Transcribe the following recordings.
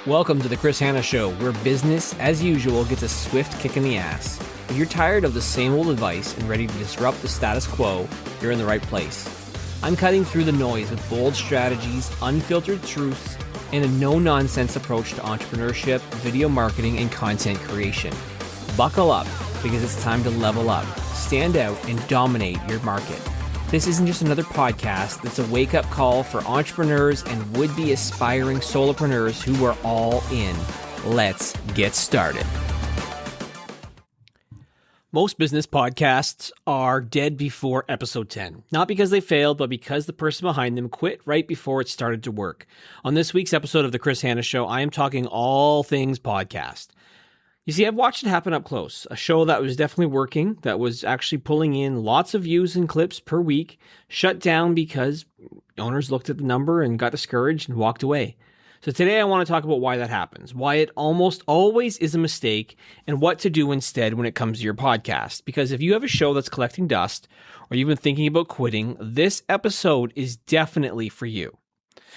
Welcome to the Hanna Show, where business, as usual, gets a swift kick in the ass. If you're tired of the same old advice and ready to disrupt the status quo, you're in the right place. I'm cutting through the noise with bold strategies, unfiltered truths, and a no-nonsense approach to entrepreneurship, video marketing, and content creation. Buckle up, because it's time to level up, stand out, and dominate your market. This isn't just another podcast, it's a wake-up call for entrepreneurs and would-be aspiring solopreneurs who are all in. Let's get started. Most business podcasts are dead before episode 10. Not because they failed, but because the person behind them quit right before it started to work. On this week's episode of the Hanna Show, I am talking all things podcast. You see, I've watched it happen up close. A show that was definitely working, that was actually pulling in lots of views and clips per week, shut down because owners looked at the number and got discouraged and walked away. So today I want to talk about why that happens, why it almost always is a mistake, and what to do instead when it comes to your podcast. Because if you have a show that's collecting dust, or you've been thinking about quitting, this episode is definitely for you.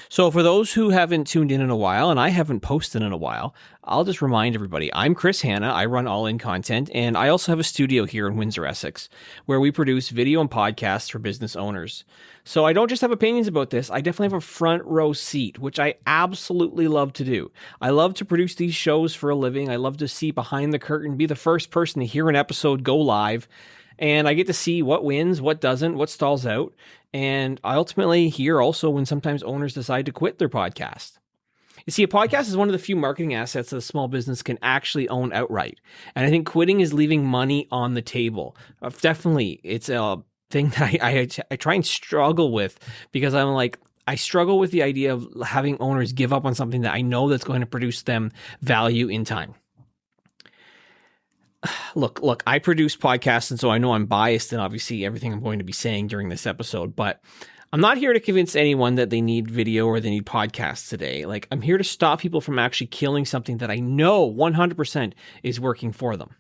So for those who haven't tuned in a while, and I haven't posted in a while, I'll just remind everybody, I'm Hanna, I run All In Content, and I also have a studio here in Windsor, Essex, where we produce video and podcasts for business owners. So I don't just have opinions about this, I definitely have a front row seat, which I absolutely love to do. I love to produce these shows for a living, I love to see behind the curtain, be the first person to hear an episode go live, and I get to see what wins, what doesn't, what stalls out. And I ultimately hear also when sometimes owners decide to quit their podcast. You see, a podcast is one of the few marketing assets that a small business can actually own outright. And I think quitting is leaving money on the table. Definitely, it's a thing that I try and struggle with because I'm like, I struggle with the idea of having owners give up on something that I know that's going to produce them value in time. Look, I produce podcasts, and so I know I'm biased in obviously everything I'm going to be saying during this episode, but I'm not here to convince anyone that they need video or they need podcasts today. Like, I'm here to stop people from actually killing something that I know 100% is working for them.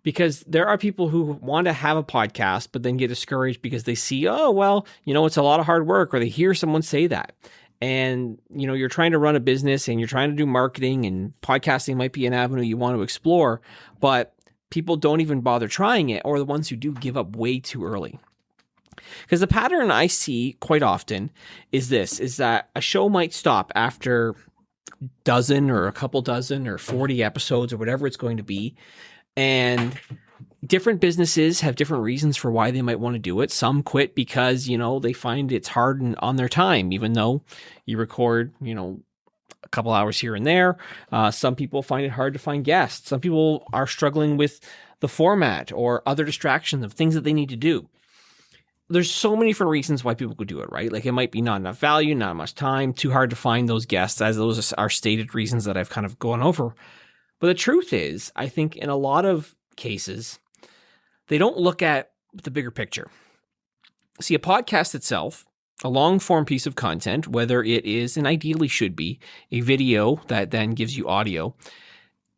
Because there are people who want to have a podcast, but then get discouraged because they see, oh, well, it's a lot of hard work, or they hear someone say that. And, you're trying to run a business and you're trying to do marketing, and podcasting might be an avenue you want to explore, but people don't even bother trying it, or the ones who do give up way too early. Because the pattern I see quite often is that a show might stop after a dozen or a couple dozen or 40 episodes or whatever it's going to be. And different businesses have different reasons for why they might want to do it. Some quit because, they find it's hard on their time, even though you record, a couple hours here and there. Some people find it hard to find guests. Some people are struggling with the format or other distractions of things that they need to do. There's so many different reasons why people could do it, right? Like, it might be not enough value, not much time, too hard to find those guests, as those are stated reasons that I've kind of gone over. But the truth is, I think in a lot of cases, they don't look at the bigger picture. See, a podcast itself, a long-form piece of content, whether it is, and ideally should be, a video that then gives you audio,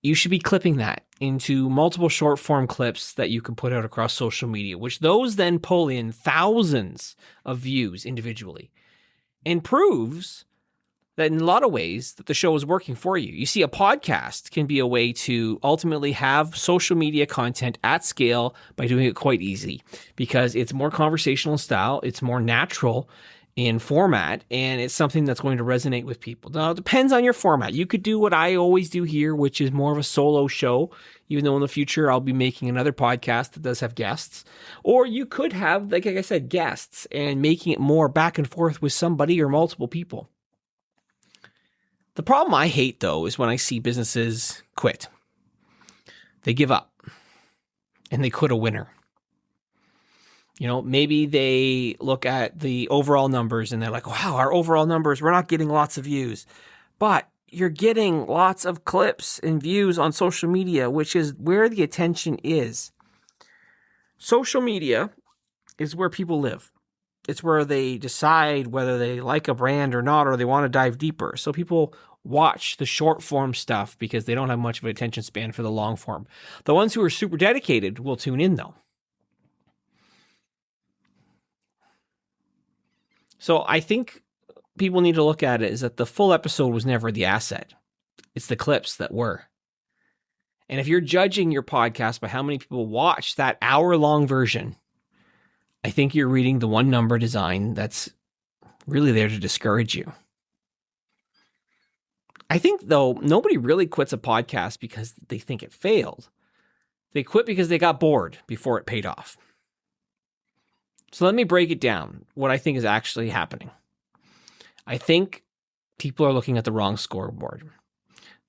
you should be clipping that into multiple short-form clips that you can put out across social media, which those then pull in thousands of views individually, and proves that in a lot of ways that the show is working for you. You see, a podcast can be a way to ultimately have social media content at scale by doing it quite easy, because it's more conversational style, it's more natural in format, and it's something that's going to resonate with people. Now, it depends on your format. You could do what I always do here, which is more of a solo show, even though in the future I'll be making another podcast that does have guests. Or you could have, like I said, guests, and making it more back and forth with somebody or multiple people. The problem I hate, though, is when I see businesses quit. They give up, and they quit a winner. Maybe they look at the overall numbers and they're like, wow, our overall numbers, we're not getting lots of views. But you're getting lots of clips and views on social media, which is where the attention is. Social media is where people live. It's where they decide whether they like a brand or not, or they want to dive deeper. So people watch the short form stuff because they don't have much of an attention span for the long form. The ones who are super dedicated will tune in, though. So I think people need to look at it is that the full episode was never the asset. It's the clips that were. And if you're judging your podcast by how many people watch that hour-long version, I think you're reading the one number design that's really there to discourage you. I think, though, nobody really quits a podcast because they think it failed. They quit because they got bored before it paid off. So let me break it down, what I think is actually happening. I think people are looking at the wrong scoreboard.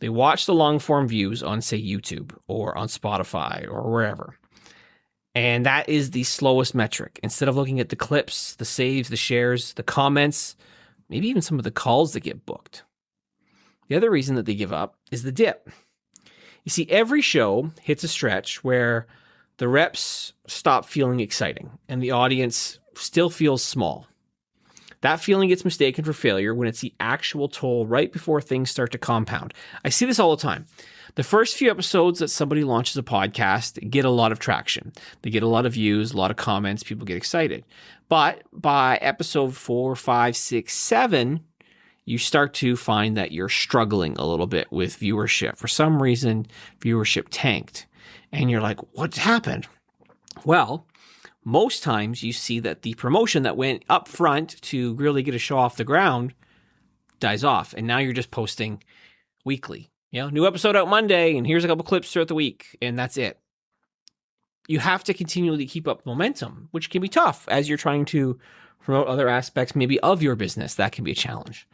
They watch the long-form views on, say, YouTube or on Spotify or wherever. And that is the slowest metric. Instead of looking at the clips, the saves, the shares, the comments, maybe even some of the calls that get booked. The other reason that they give up is the dip. You see, every show hits a stretch where the reps stop feeling exciting and the audience still feels small. That feeling gets mistaken for failure when it's the actual toll right before things start to compound. I see this all the time. The first few episodes that somebody launches a podcast get a lot of traction. They get a lot of views, a lot of comments, people get excited. But by episode 4, 5, 6, 7, you start to find that you're struggling a little bit with viewership. For some reason, viewership tanked. And you're like, what's happened? Well, most times you see that the promotion that went up front to really get a show off the ground dies off. And now you're just posting weekly. New episode out Monday, and here's a couple clips throughout the week, and that's it. You have to continually keep up momentum, which can be tough as you're trying to promote other aspects maybe of your business. That can be a challenge.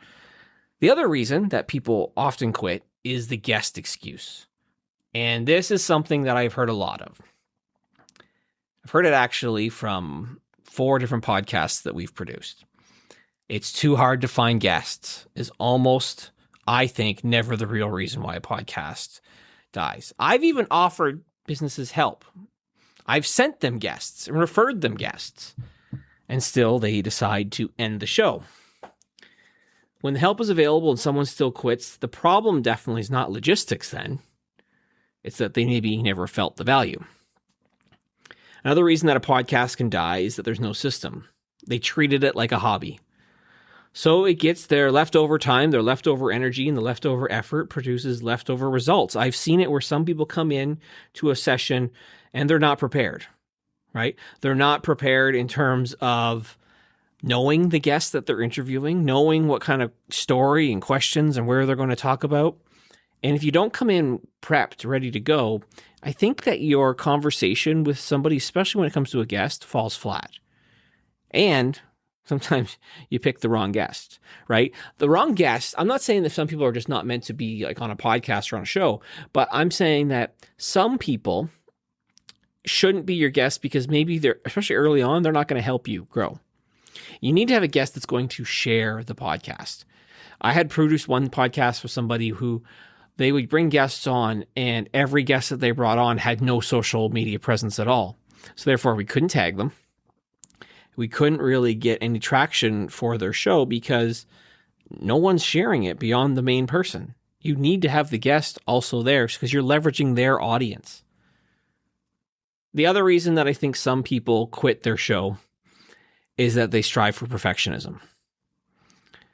The other reason that people often quit is the guest excuse. And this is something that I've heard a lot of. I've heard it actually from 4 different podcasts that we've produced. It's too hard to find guests is almost, I think, never the real reason why a podcast dies. I've even offered businesses help. I've sent them guests and referred them guests, and still they decide to end the show. When the help is available and someone still quits, the problem definitely is not logistics then. It's that they maybe never felt the value. Another reason that a podcast can die is that there's no system. They treated it like a hobby. So it gets their leftover time, their leftover energy, and the leftover effort produces leftover results. I've seen it where some people come in to a session and they're not prepared, right? They're not prepared in terms of knowing the guests that they're interviewing, knowing what kind of story and questions and where they're going to talk about. And if you don't come in prepped, ready to go, I think that your conversation with somebody, especially when it comes to a guest, falls flat. And sometimes you pick the wrong guest, right? The wrong guest, I'm not saying that some people are just not meant to be like on a podcast or on a show, but I'm saying that some people shouldn't be your guest because maybe they're, especially early on, they're not going to help you grow. You need to have a guest that's going to share the podcast. I had produced one podcast with somebody who they would bring guests on, and every guest that they brought on had no social media presence at all. So therefore, we couldn't tag them. We couldn't really get any traction for their show because no one's sharing it beyond the main person. You need to have the guest also there because you're leveraging their audience. The other reason that I think some people quit their show is that they strive for perfectionism.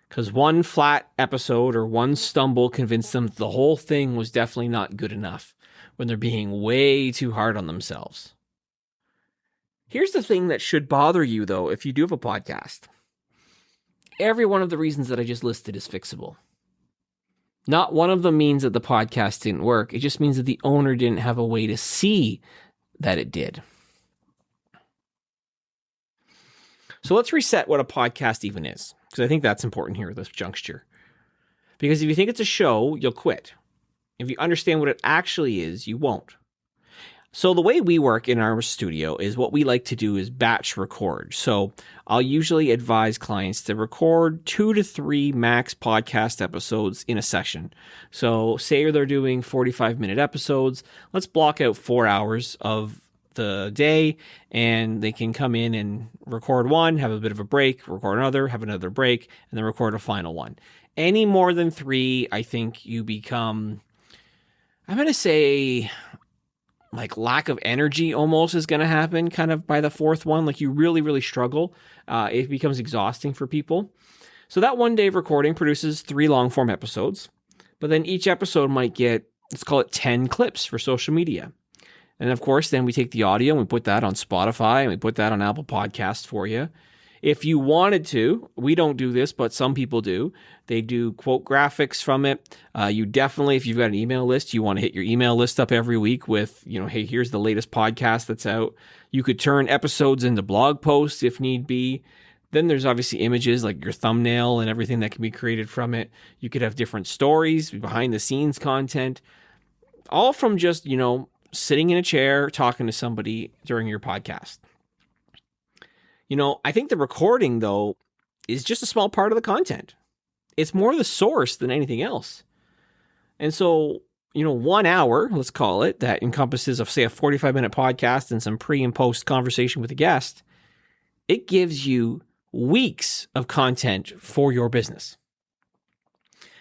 Because one flat episode or one stumble convinced them the whole thing was definitely not good enough when they're being way too hard on themselves. Here's the thing that should bother you, though, if you do have a podcast. Every one of the reasons that I just listed is fixable. Not one of them means that the podcast didn't work. It just means that the owner didn't have a way to see that it did. So let's reset what a podcast even is, because I think that's important here at this juncture. Because if you think it's a show, you'll quit. If you understand what it actually is, you won't. So the way we work in our studio is what we like to do is batch record. So I'll usually advise clients to record 2 to 3 max podcast episodes in a session. So say they're doing 45-minute episodes, let's block out 4 hours of the day and they can come in and record one, have a bit of a break, record another, have another break, and then record a final one. Any more than 3, I think you become, I'm going to say, like lack of energy almost is going to happen kind of by the 4th one. Like you really, really struggle. It becomes exhausting for people. So that one day of recording produces 3 long form episodes. But then each episode might get, let's call it 10 clips for social media. And of course, then we take the audio and we put that on Spotify and we put that on Apple Podcasts for you. If you wanted to, we don't do this, but some people do. They do quote graphics from it. You definitely, if you've got an email list, you want to hit your email list up every week with, hey, here's the latest podcast that's out. You could turn episodes into blog posts if need be. Then there's obviously images like your thumbnail and everything that can be created from it. You could have different stories, behind the scenes content, all from just, sitting in a chair talking to somebody during your podcast. I think the recording, though, is just a small part of the content. It's more the source than anything else. And so, 1 hour, let's call it, that encompasses of, say, a 45-minute podcast and some pre and post conversation with a guest, it gives you weeks of content for your business.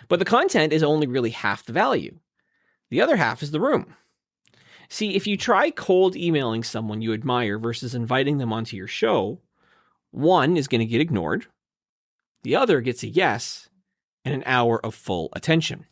But the content is only really half the value. The other half is the room. See, if you try cold emailing someone you admire versus inviting them onto your show, one is going to get ignored, the other gets a yes, and an hour of full attention.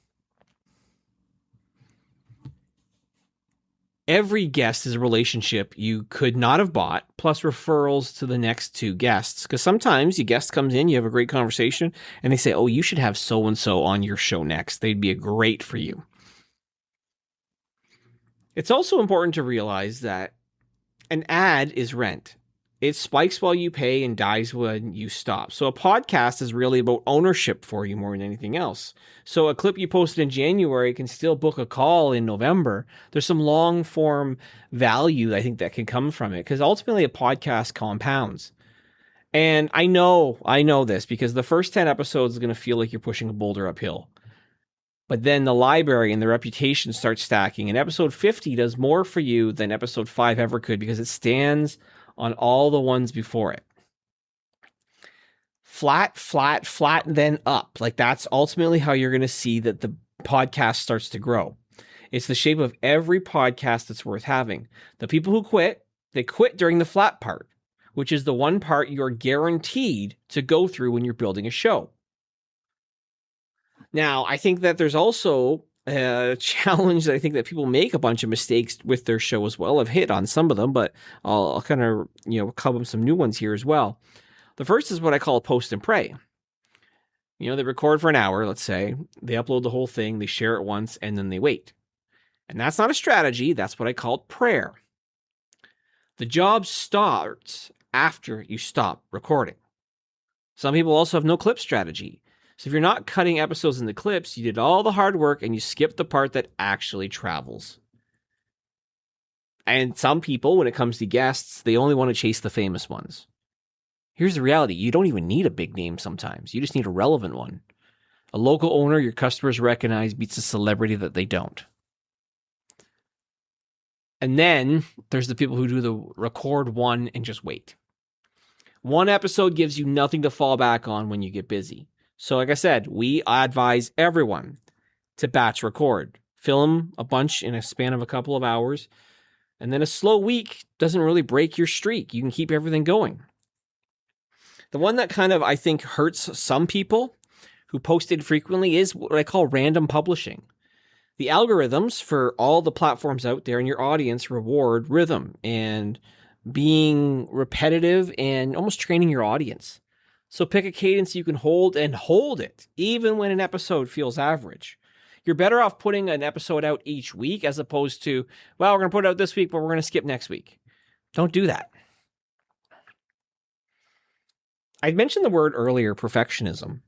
Every guest is a relationship you could not have bought, plus referrals to the next two guests. Because sometimes your guest comes in, you have a great conversation, and they say, oh, you should have so-and-so on your show next. They'd be a great for you. It's also important to realize that an ad is rent. It spikes while you pay and dies when you stop. So a podcast is really about ownership for you more than anything else. So a clip you posted in January can still book a call in November. There's some long form value I think that can come from it, because ultimately a podcast compounds. And I know this because the first 10 episodes is going to feel like you're pushing a boulder uphill. But then the library and the reputation start stacking, and episode 50 does more for you than episode 5 ever could, because it stands on all the ones before it. Flat, then up. Like, that's ultimately how you're going to see that the podcast starts to grow. It's the shape of every podcast that's worth having. The people who quit, they quit during the flat part, which is the one part you're guaranteed to go through when you're building a show. Now, I think that there's also a challenge that I think that people make a bunch of mistakes with their show as well. I've hit on some of them, but I'll kind of, cover some new ones here as well. The first is what I call post and pray. They record for an hour, let's say. They upload the whole thing, they share it once, and then they wait. And that's not a strategy. That's what I call prayer. The job starts after you stop recording. Some people also have no clip strategy. So if you're not cutting episodes into clips, you did all the hard work and you skipped the part that actually travels. And some people, when it comes to guests, they only want to chase the famous ones. Here's the reality. You don't even need a big name sometimes. You just need a relevant one. A local owner your customers recognize beats a celebrity that they don't. And then there's the people who do the record one and just wait. One episode gives you nothing to fall back on when you get busy. So like I said, we advise everyone to batch record. Film a bunch in a span of a couple of hours. And then a slow week doesn't really break your streak. You can keep everything going. The one that kind of, I think, hurts some people who posted frequently is what I call random publishing. The algorithms for all the platforms out there and your audience reward rhythm and being repetitive and almost training your audience. So pick a cadence you can hold and hold it, even when an episode feels average. You're better off putting an episode out each week as opposed to, well, we're going to put it out this week, but we're going to skip next week. Don't do that. I mentioned the word earlier, perfectionism.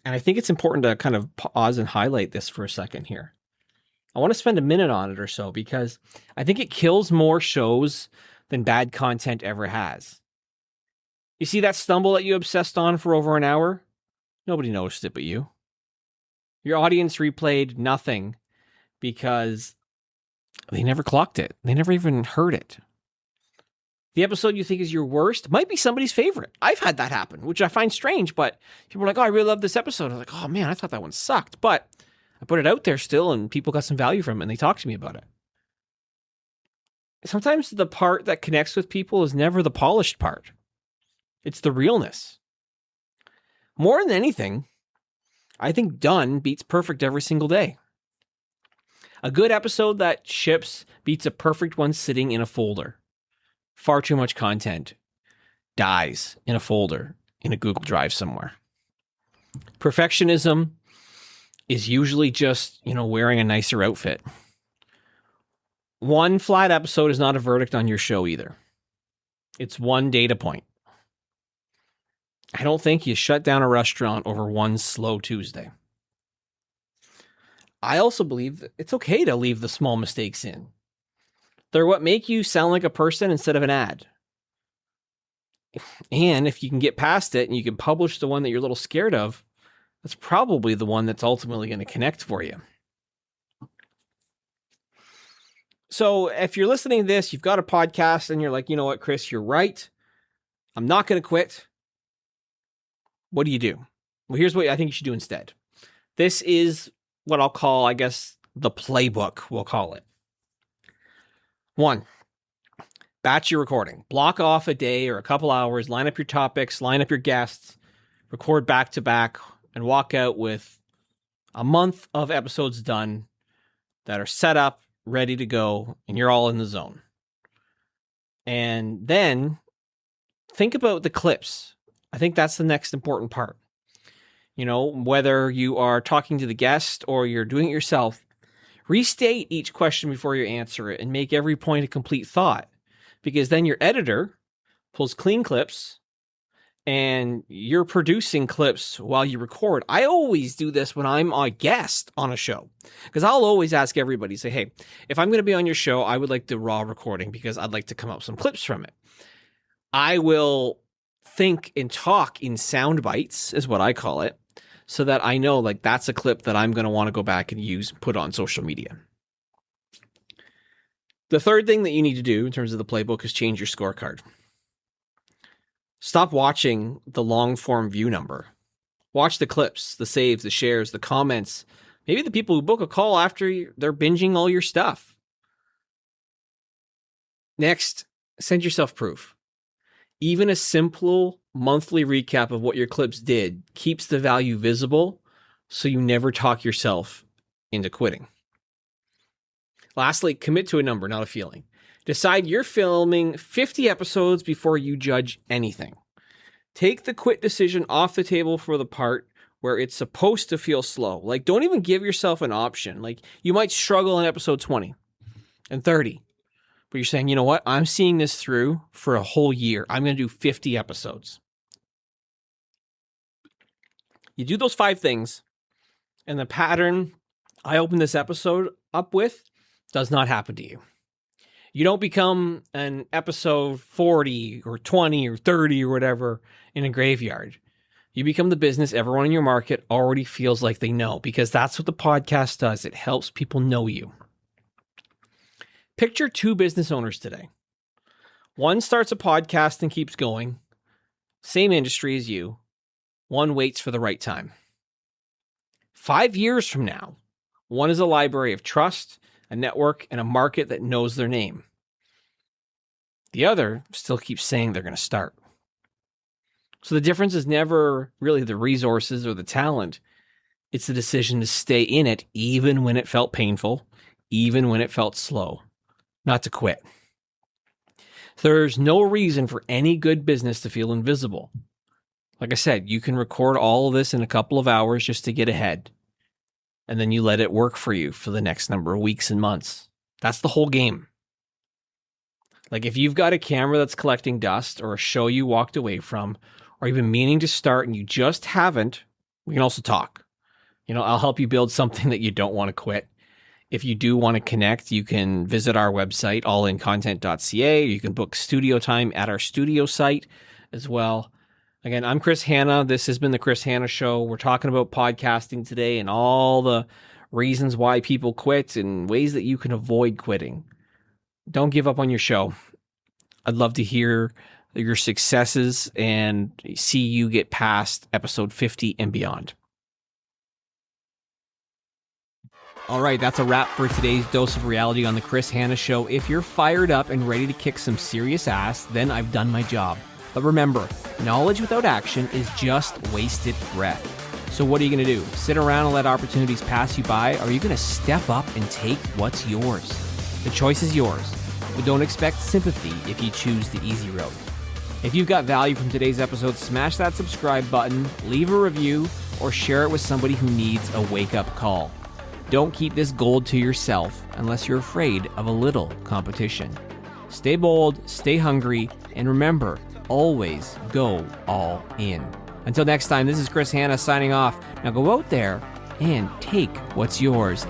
And I think it's important to kind of pause and highlight this for a second here. I want to spend a minute on it or so because I think it kills more shows than bad content ever has. You see that stumble that you obsessed on for over an hour? Nobody noticed it but you. Your audience replayed nothing because they never clocked it. They never even heard it. The episode you think is your worst might be somebody's favorite. I've had that happen, which I find strange, but people are like, oh, I really love this episode. I'm like, oh man, I thought that one sucked. But I put it out there still and people got some value from it and they talked to me about it. Sometimes the part that connects with people is never the polished part. It's the realness. More than anything, I think done beats perfect every single day. A good episode that ships beats a perfect one sitting in a folder. Far too much content dies in a folder in a Google Drive somewhere. Perfectionism is usually just, wearing a nicer outfit. One flat episode is not a verdict on your show either. It's one data point. I don't think you shut down a restaurant over one slow Tuesday. I also believe that it's okay to leave the small mistakes in. They're what make you sound like a person instead of an ad. And if you can get past it and you can publish the one that you're a little scared of, that's probably the one that's ultimately going to connect for you. So if you're listening to this, you've got a podcast and you're like, you know what, Chris, you're right. I'm not going to quit. What do you do? Well, here's what I think you should do instead. This is what I'll call, I guess, the playbook, we'll call it. 1, batch your recording. Block off a day or a couple hours, line up your topics, line up your guests, record back to back, and walk out with a month of episodes done that are set up, ready to go, and you're all in the zone. And then think about the clips. I think that's the next important part. Whether you are talking to the guest or you're doing it yourself, restate each question before you answer it and make every point a complete thought, because then your editor pulls clean clips and you're producing clips while you record. I always do this when I'm a guest on a show, because I'll always ask everybody, say, hey, if I'm going to be on your show, I would like the raw recording because I'd like to come up with some clips from it. I will think and talk in sound bites, is what I call it, so that I know that's a clip that I'm going to want to go back and use and put on social media. The third thing that you need to do in terms of the playbook is change your scorecard. Stop watching the long form view number. Watch the clips, the saves, the shares, the comments, maybe the people who book a call after they're binging all your stuff. Next, send yourself proof. Even a simple monthly recap of what your clips did keeps the value visible, so you never talk yourself into quitting. Lastly, commit to a number, not a feeling. Decide you're filming 50 episodes before you judge anything. Take the quit decision off the table for the part where it's supposed to feel slow. Don't even give yourself an option. You might struggle in episode 20 and 30. But you're saying, you know what? I'm seeing this through for a whole year. I'm going to do 50 episodes. You do those 5 things, and the pattern I opened this episode up with does not happen to you. You don't become an episode 40 or 20 or 30 or whatever in a graveyard. You become the business everyone in your market already feels like they know, because that's what the podcast does. It helps people know you. Picture 2 business owners today. One starts a podcast and keeps going. Same industry as you. One waits for the right time. 5 years from now, one is a library of trust, a network, and a market that knows their name. The other still keeps saying they're going to start. So the difference is never really the resources or the talent. It's the decision to stay in it even when it felt painful, even when it felt slow. Not to quit. There's no reason for any good business to feel invisible. Like I said, you can record all of this in a couple of hours just to get ahead. And then you let it work for you for the next number of weeks and months. That's the whole game. If you've got a camera that's collecting dust, or a show you walked away from, or you've been meaning to start and you just haven't, we can also talk. I'll help you build something that you don't want to quit. If you do want to connect, you can visit our website, allincontent.ca. You can book studio time at our studio site as well. Again, I'm Chris Hanna. This has been the Chris Hanna Show. We're talking about podcasting today and all the reasons why people quit and ways that you can avoid quitting. Don't give up on your show. I'd love to hear your successes and see you get past episode 50 and beyond. All right, that's a wrap for today's dose of reality on the Chris Hanna Show. If you're fired up and ready to kick some serious ass, then I've done my job. But remember, knowledge without action is just wasted breath. So what are you going to do? Sit around and let opportunities pass you by? Or are you going to step up and take what's yours? The choice is yours, but don't expect sympathy if you choose the easy road. If you've got value from today's episode, smash that subscribe button, leave a review, or share it with somebody who needs a wake-up call. Don't keep this gold to yourself unless you're afraid of a little competition. Stay bold, stay hungry, and remember, always go all in. Until next time, this is Hanna signing off. Now go out there and take what's yours.